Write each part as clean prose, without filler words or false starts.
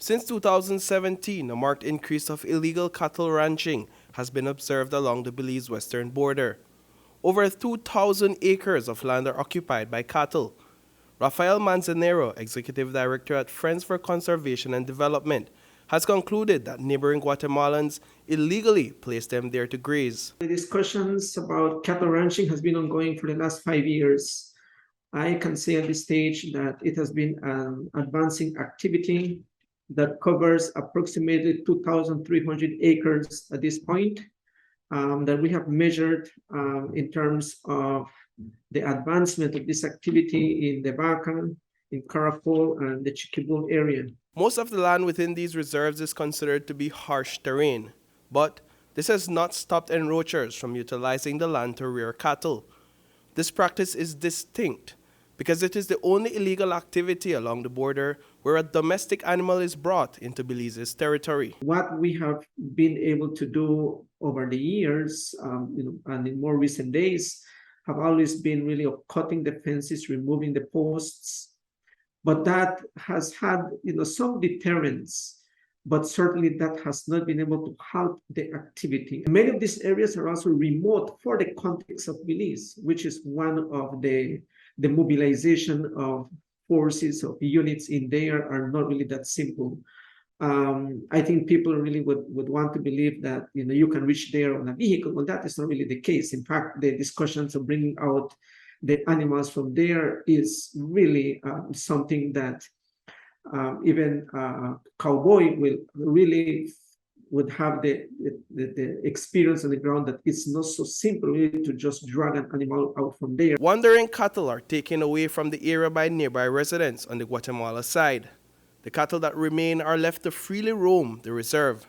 Since 2017, a marked increase of illegal cattle ranching has been observed along the Belize western border. Over 2,000 acres of land are occupied by cattle. Rafael Manzanero, Executive Director at Friends for Conservation and Development, has concluded that neighboring Guatemalans illegally placed them there to graze. The discussions about cattle ranching has been ongoing for the last 5 years. I can say at this stage that it has been an advancing activity that covers approximately 2,300 acres at this point, that we have measured in terms of the advancement of this activity in the Bacan, in Caracol, and the Chiquibul area. Most of the land within these reserves is considered to be harsh terrain, but this has not stopped enroachers from utilizing the land to rear cattle. This practice is distinct because it is the only illegal activity along the border where a domestic animal is brought into Belize's territory. What we have been able to do over the years, and in more recent days, have always been really of cutting the fences, removing the posts, but that has had some deterrence, but certainly that has not been able to help the activity. Many of these areas are also remote for the context of Belize, which is one of the mobilization of forces, of units in there are not really that simple. I think people really would want to believe that you can reach there on a vehicle. Well, that is not really the case. In fact, the discussions of bringing out the animals from there is really something that even cowboy would have the experience on the ground that it's not so simple really to just drag an animal out from there. Wandering cattle are taken away from the area by nearby residents on the Guatemala side. The cattle that remain are left to freely roam the reserve.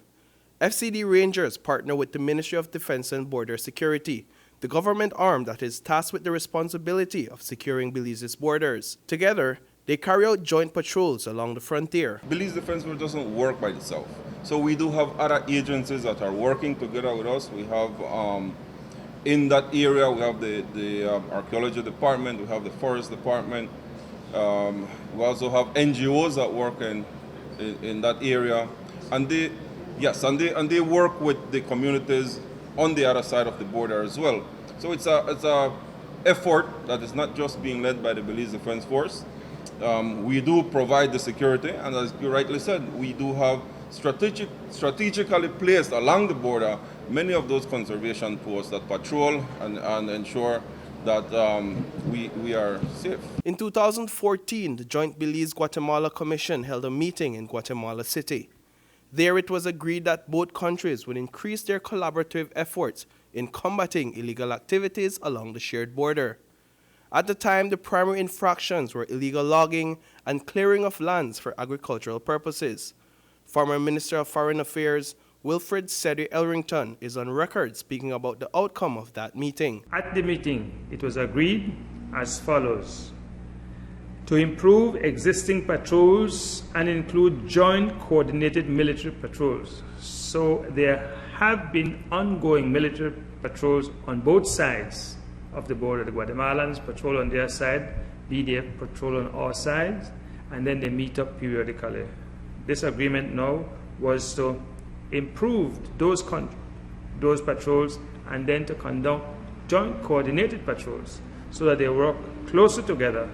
F.C.D. Rangers partner with the Ministry of Defense and Border Security, the government arm that is tasked with the responsibility of securing Belize's borders. Together, they carry out joint patrols along the frontier. Belize Defense Force doesn't work by itself. So we do have other agencies that are working together with us. We have, in that area, we have the Archaeology Department, we have the Forest Department. We also have NGOs that work in that area. And they work with the communities on the other side of the border as well. So it's a effort that is not just being led by the Belize Defense Force. We do provide the security, and as you rightly said, we do have strategically placed along the border many of those conservation posts that patrol and ensure that we are safe. In 2014, the Joint Belize-Guatemala Commission held a meeting in Guatemala City. There it was agreed that both countries would increase their collaborative efforts in combating illegal activities along the shared border. At the time, the primary infractions were illegal logging and clearing of lands for agricultural purposes. Former Minister of Foreign Affairs Wilfred F.C.D. Elrington is on record speaking about the outcome of that meeting. At the meeting, it was agreed as follows: to improve existing patrols and include joint coordinated military patrols. So there have been ongoing military patrols on both sides of the border. The Guatemalans patrol on their side, BDF patrol on our side, and then they meet up periodically. This agreement now was to improve those patrols and then to conduct joint coordinated patrols so that they work closer together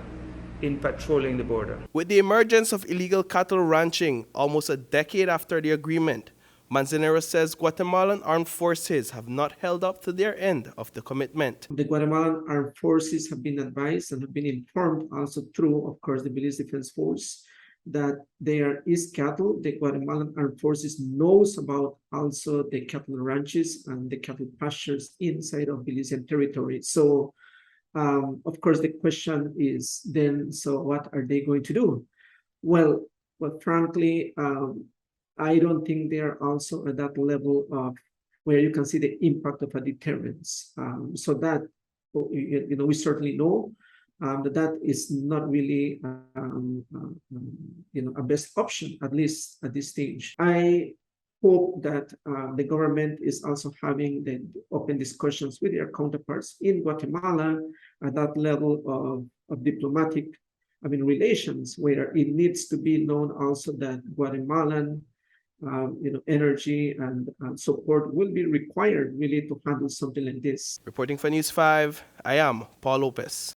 in patrolling the border. With the emergence of illegal cattle ranching almost a decade after the agreement, Manzanero says Guatemalan Armed Forces have not held up to their end of the commitment. The Guatemalan Armed Forces have been advised and have been informed also through, of course, the Belize Defense Force that there is cattle. The Guatemalan Armed Forces knows about also the cattle ranches and the cattle pastures inside of Belizean territory. So, of course, the question is then, so what are they going to do? Well, frankly, I don't think they're also at that level of where you can see the impact of a deterrence. So that, we certainly know that is not really, a best option, at least at this stage. I hope that the government is also having the open discussions with their counterparts in Guatemala at that level of diplomatic relations, where it needs to be known also that Guatemalan energy and support will be required really to handle something like this. Reporting for News 5, I am Paul Lopez.